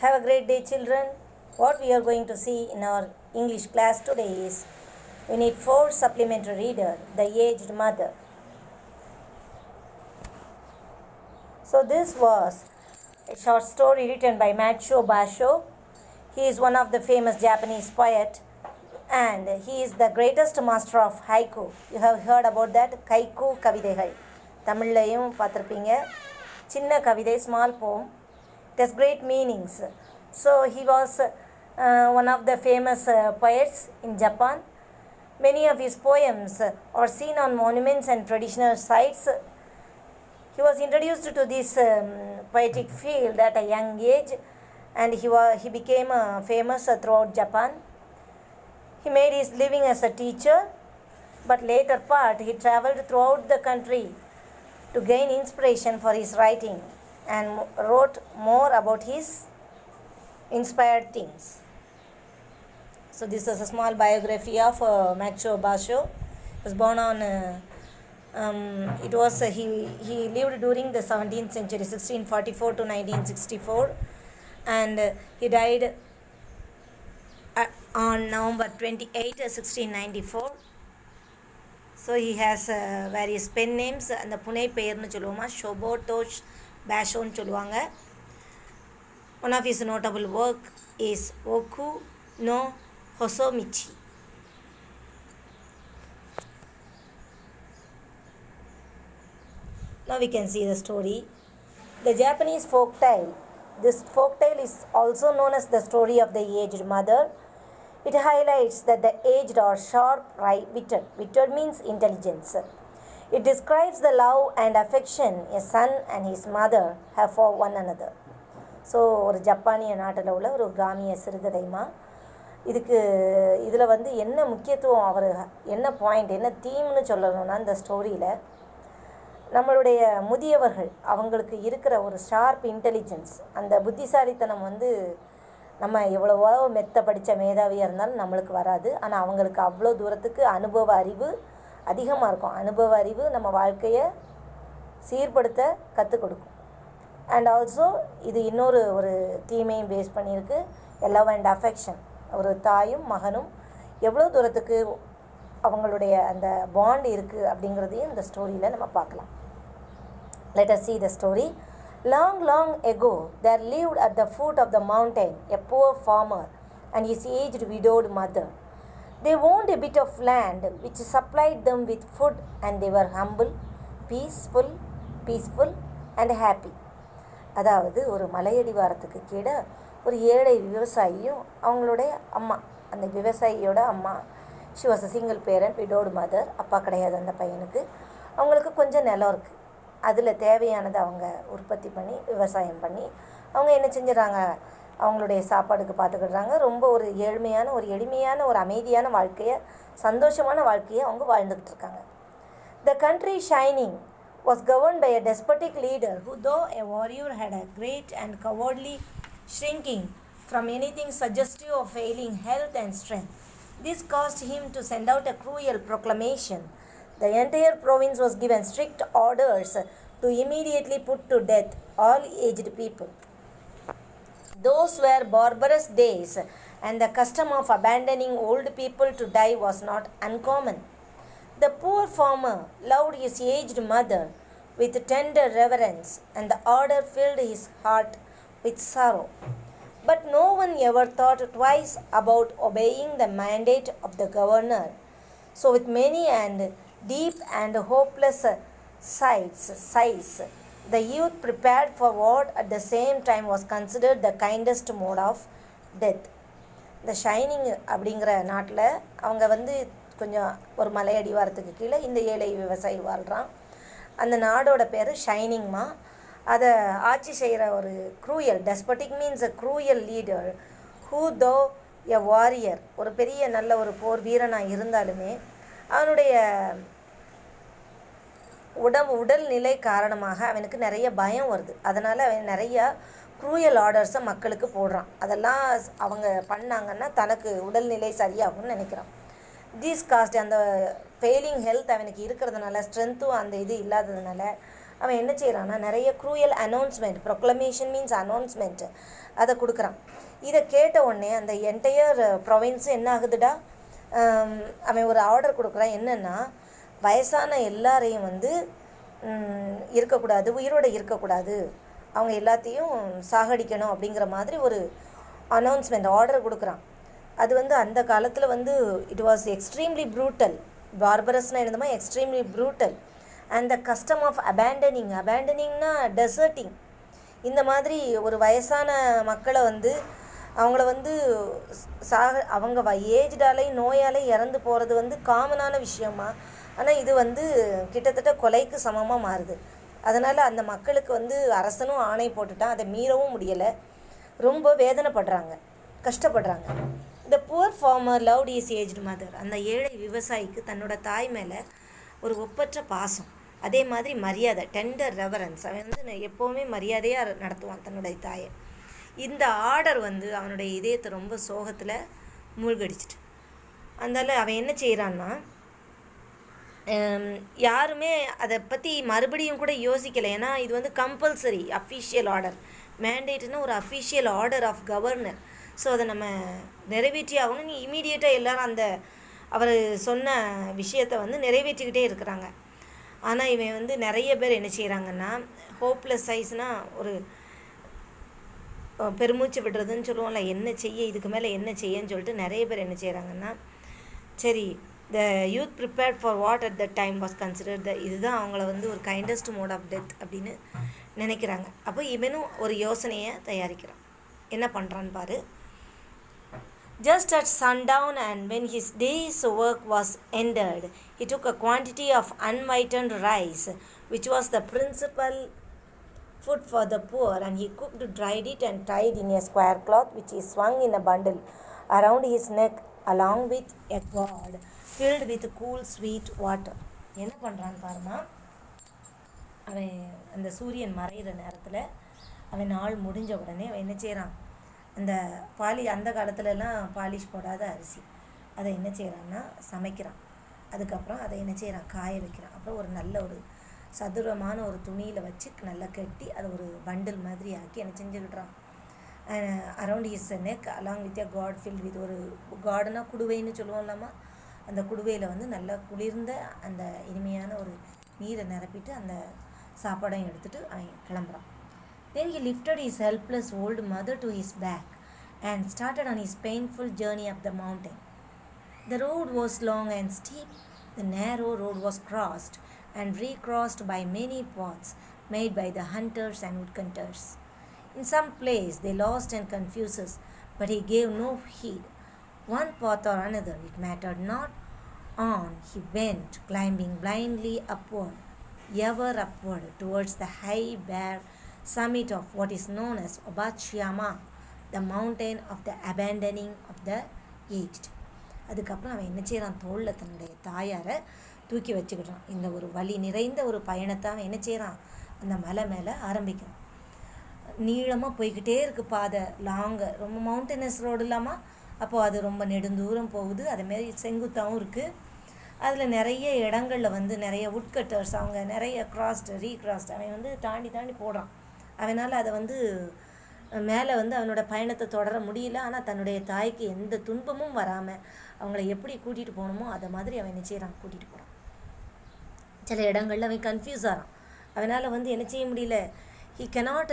Have a great day, children. What we are going to see in our English class today is Unit 4 Supplementary Reader, The Aged Mother. So this was a short story written by Macho Basho. He is one of the famous Japanese poet and he is the greatest master of haiku. You have heard about that, haiku கவிதைகள். தமிழ்லையும் பார்த்திருப்பீங்க. சின்ன கவிதை, small poem. It has great meanings. So he was one of the famous poets in Japan. Many of his poems are seen on monuments and traditional sites. He was introduced to this poetic field at a young age and he became famous throughout Japan. He made his living as a teacher, but later part he traveled throughout the country to gain inspiration for his writing and wrote more about his inspired things. So this is a small biography of Macho Basho. He was born on he lived during the 17th century, 1644 to 1964, and he died on November 28, 1694. So he has various pen names. அந்த புனை பெயர்னு சொல்லுவோமா, ஷோபோட்டோஷ் பேஷோன்னு சொல்லுவாங்க. One of his notable work is Oku no Hosomichi. Now we can see the story. The Japanese folktale. This folktale is also known as the story of the aged mother. It highlights that the aged are sharp-witted. Witted means intelligence. It describes the love and affection a son and his mother have for one another. So ஒரு ஜப்பானிய நாட்டில் உள்ள ஒரு கிராமிய சிறுகதைமா. இதில் வந்து என்ன முக்கியத்துவம், அவர் என்ன பாயிண்ட், என்ன தீம்னு சொல்லணும்னா, இந்த ஸ்டோரியில் நம்மளுடைய முதியவர்கள் அவங்களுக்கு இருக்கிற ஒரு ஷார்ப் இன்டெலிஜென்ஸ், அந்த புத்திசாலித்தனம் வந்து நம்ம எவ்வளவோ மெத்த படித்த மேதாவியாக இருந்தாலும் நம்மளுக்கு வராது. ஆனால் அவங்களுக்கு அவ்வளோ தூரத்துக்கு அனுபவ அறிவு அதிகமாக இருக்கும். அனுபவ அறிவு நம்ம வாழ்க்கையை சீர்படுத்த கற்றுக் கொடுக்கும். அண்ட் ஆல்சோ இது இன்னொரு ஒரு தீமையும் பேஸ் பண்ணியிருக்கு, லவ் அண்ட் அஃபெக்ஷன். ஒரு தாயும் மகனும் எவ்வளோ தூரத்துக்கு அவங்களுடைய அந்த பாண்ட் இருக்குது அப்படிங்கிறதையும் இந்த ஸ்டோரியில் நம்ம பார்க்கலாம். Let us see the story. Long, long ago, there lived at the foot of the mountain a poor farmer and his aged widowed mother. They owned a bit of land which supplied them with food and they were humble, peaceful and happy. அதாவது ஒரு மலையடிவாரத்துக்கு கீழே ஒரு ஏழை விவசாயியும் அவங்களுடைய அம்மா, அந்த விவசாயியோட அம்மா, she was a single parent, widowed mother, அப்பா கிடையாது அந்த பையனுக்கு. அவங்களுக்கு கொஞ்சம் நிலம் இருக்குது, அதில் தேவையானதை அவங்க உற்பத்தி பண்ணி விவசாயம் பண்ணி அவங்க என்ன செஞ்சிடறாங்க, அவங்களுடைய சாப்பாடுக்கு பார்த்துக்கிடுறாங்க. ரொம்ப ஒரு ஏழ்மையான, ஒரு எளிமையான, ஒரு அமைதியான வாழ்க்கையை, சந்தோஷமான வாழ்க்கையை அவங்க வாழ்ந்துக்கிட்டு இருக்காங்க. The country shining was governed by a despotic leader who, though a warrior, had a great and cowardly shrinking from anything suggestive of failing health and strength. This caused him to send out a cruel proclamation. The entire province was given strict orders to immediately put to death all aged people. Those were barbarous days, and the custom of abandoning old people to die was not uncommon. The poor farmer loved his aged mother with tender reverence, and the order filled his heart with sorrow. But no one ever thought twice about obeying the mandate of the governor. So with many and deep and hopeless sighs, the youth prepared for what at the same time was considered the kindest mode of death. இந்த shining அப்படிங்கிற நாட்டில் அவங்க வந்து கொஞ்சம் ஒரு மலையடிவாரத்துக்கு கீழே இந்த ஏழை விவசாயி வாழ்கிறான். அந்த நாடோட பேர் ஷைனிங்மா. அதை ஆட்சி செய்கிற ஒரு cruel, despotic means a cruel leader, who though a warrior, ஒரு பெரிய நல்ல ஒரு போர் வீரனாக இருந்தாலுமே அவனுடைய உடல்நிலை காரணமாக அவனுக்கு நிறைய பயம் வருது. அதனால் அவன் நிறையா க்ரூயல் ஆர்டர்ஸை மக்களுக்கு போடுறான். அதெல்லாம் அவங்க பண்ணாங்கன்னா தனக்கு உடல்நிலை சரியாகும்னு நினைக்கிறான். தீஸ் காஸ்ட், அந்த ஃபெயிலிங் ஹெல்த் அவனுக்கு இருக்கிறதுனால, ஸ்ட்ரென்த்தும் அந்த இது இல்லாததுனால அவன் என்ன செய்கிறான்னா நிறைய cruel announcement, proclamation means announcement, அதை கொடுக்குறான். இதை கேட்ட உடனே அந்த என்டையர் ப்ரொவின்ஸு என்ன ஆகுதுடா, அவன் ஒரு ஆர்டர் கொடுக்குறான். என்னென்னா, வயசான எல்லாரையும் வந்து இருக்கக்கூடாது, உயிரோடு இருக்கக்கூடாது, அவங்க எல்லாத்தையும் சாகடிக்கணும் அப்படிங்கிற மாதிரி ஒரு அனௌன்ஸ்மெண்ட் ஆர்டர் கொடுக்குறான். அது வந்து அந்த காலத்தில் வந்து இட் வாஸ் எக்ஸ்ட்ரீம்லி ப்ரூட்டல். பார்பரஸ்னால் என்னதுமா extremely brutal. And the custom of அபேண்டனிங்னா டெசர்ட்டிங். இந்த மாதிரி ஒரு வயசான மக்களை வந்து அவங்கள வந்து அவங்க ஏஜ்டாலே நோயாலே இறந்து போகிறது வந்து காமனான விஷயமா. ஆனால் இது வந்து கிட்டத்தட்ட கொலைக்கு சமமாக மாறுது. அதனால் அந்த மக்களுக்கு வந்து அரசனும் ஆணை போட்டுட்டான், அதை மீறவும் முடியலை, ரொம்ப வேதனைப்படுறாங்க, கஷ்டப்படுறாங்க. The poor farmer loved his aged mother. அந்த ஏழை விவசாயிக்கு தன்னோட தாய் மேலே ஒரு ஒப்பற்ற பாசம், அதே மாதிரி மரியாதை, டெண்டர் ரெவரன்ஸ். அவன் வந்து எப்போவுமே மரியாதையாக நடத்துவான் தன்னுடைய தாயை. இந்த ஆர்டர் வந்து அவனுடைய இதயத்தை ரொம்ப சோகத்தில் மூழ்கடிச்சிட்டு, அதனால் அவன் என்ன செய்கிறான்னா, யாருமே அதை பற்றி மறுபடியும் கூட யோசிக்கலை. ஏன்னா இது வந்து கம்பல்சரி அஃபிஷியல் ஆர்டர், மேண்டேட்னா ஒரு official order of governor. So அதை நம்ம நிறைவேற்றி ஆகணும். நீ இமீடியட்டாக எல்லோரும் அந்த அவர் சொன்ன விஷயத்தை வந்து நிறைவேற்றிக்கிட்டே இருக்கிறாங்க. ஆனால் இவன் வந்து நிறைய பேர் என்ன செய்கிறாங்கன்னா, ஹோப்லெஸ் சைஸ்னால் ஒரு பெருமூச்சு விடுறதுன்னு சொல்லுவோம்ல, என்ன செய்ய இதுக்கு மேலே என்ன செய்யன்னு சொல்லிட்டு நிறைய பேர் என்ன செய்கிறாங்கன்னா, சரி த youth prepared for what at the time was considered இதுதான் அவங்கள வந்து ஒரு கைண்டஸ்ட் மோட் ஆஃப் டெத் அப்படின்னு நினைக்கிறாங்க. அப்போ இவனும் ஒரு யோசனையை தயாரிக்கிறான். என்ன பண்ணுறான்னு பாரு. Just at sundown, and when his day's work was ended, he took a quantity of unwhitened rice, which was the principal food for the poor, and he cooked, dried it, and tied in a square cloth, which he swung in a bundle around his neck, along with a gourd filled with cool sweet water. என்ன பண்ணுறான்னு பாருமா, அவன் அந்த சூரியன் மறைகிற நேரத்தில் அவன் நாள் முடிஞ்ச உடனே அவன் என்ன செய்கிறான், அந்த அந்த காலத்துலலாம் பாலிஷ் போடாத அரிசி அதை என்ன செய்கிறான்னா சமைக்கிறான். அதுக்கப்புறம் அதை என்ன செய்கிறான், காய வைக்கிறான். அப்புறம் ஒரு நல்ல ஒரு சதுரமான ஒரு துணியில் வச்சு நல்லா கட்டி அதை ஒரு பண்டில் மாதிரி ஆக்கி என்ன செஞ்சுக்கிட்டுறான். Around his neck along with a gourd filled with ஒரு காடுனா குடுவைன்னு சொல்லுவோம்லாமா, அந்த குடுவையில் வந்து நல்லா குளிர்ந்த அந்த இனிமையான ஒரு நீரை நிரப்பிட்டு அந்த சாப்பாடையும் எடுத்துகிட்டு அவன் கிளம்புறான். Then he lifted his helpless old mother to his back and started on his painful journey up the mountain. The road was long and steep. The narrow road was crossed and recrossed by many paths made by the hunters and woodcutters. In some place they lost and confused us, but he gave no heed. One path or another, it mattered not. On he went, climbing blindly upward, ever upward, towards the high bare summit of what is known as Obatshiyama, the mountain of the abandoning of the aged. அதுக்கப்புறம் அவன் என்ன செய்கிறான், தோளில் தன்னுடைய தாயாரை தூக்கி வச்சுக்கிட்டான். இந்த ஒரு வலி நிறைந்த ஒரு பயணத்தை அவன் என்ன செய்கிறான், அந்த மலை மேலே ஆரம்பிக்கிறான். நீளமாக போய்கிட்டே இருக்குது பாதை, லாங்கு, ரொம்ப மவுண்டனஸ் ரோடு இல்லாமல், அப்போது அது ரொம்ப நெடுந்தூரம் போகுது. அதுமாரி செங்குத்தாகவும் இருக்குது. அதில் நிறைய இடங்களில் வந்து நிறைய வுட்கட்டர்ஸ் அவங்க நிறைய ரீக்ராஸ்ட் அவன் வந்து தாண்டி தாண்டி போடுறான். அவனால் அதை வந்து மேலே வந்து அவனோட பயணத்தை தொடர முடியல. ஆனால் தன்னுடைய தாய்க்கு எந்த துன்பமும் வராமல் அவங்கள எப்படி கூட்டிகிட்டு போகணுமோ அதை மாதிரி அவன் என்ன செய்கிறான், கூட்டிகிட்டு போகிறான். சில இடங்களில் அவன் கன்ஃபியூஸ் ஆகிறான். அவனால் வந்து என்ன செய்ய முடியல, he cannot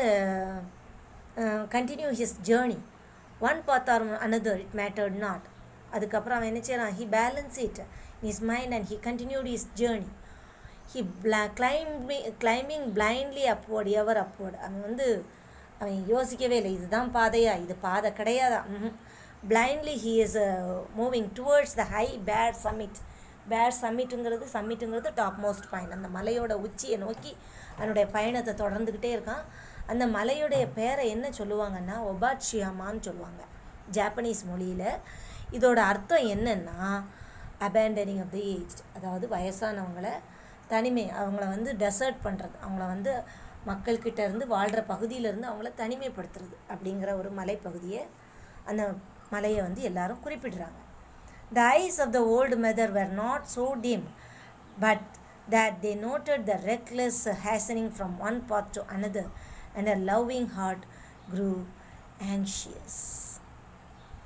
continue his journey. One path or another, it mattered not. அதுக்கப்புறம் அவன் என்ன செய்கிறான், he balanced it in his mind and he continued his journey. He climbing blindly upward, ever upward. அவன் யோசிக்கவே இல்லை, இதுதான் பாதையா, இது பாதை கிடையாதா. blindly he is moving towards the high bare summit. சம்மிட்டுங்கிறது டாப் மோஸ்ட் பாயிண்ட். அந்த மலையோட உச்சியை நோக்கி அவனுடைய பயணத்தை தொடர்ந்துக்கிட்டே இருக்கான். அந்த மலையுடைய பேரை என்ன சொல்லுவாங்கன்னா ஒபாட்சியாமான்னு சொல்லுவாங்க ஜாப்பனீஸ் மொழியில். இதோட அர்த்தம் என்னென்னா அபேண்டனிங் ஆஃப் தி ஏஜ்ட், அதாவது வயசானவங்களை அவங்கள வந்து டெசர்ட் பண்ணுறது, அவங்கள வந்து மக்கள்கிட்ட இருந்து வாழ்கிற பகுதியிலேருந்து அவங்கள தனிமைப்படுத்துறது அப்படிங்கிற ஒரு மலைப்பகுதியை, அந்த மலையை வந்து எல்லாரும் குறிப்பிடுறாங்க. The eyes of the old mother were not so dim, but that they noted the reckless hastening from one path to another, and her loving heart grew anxious.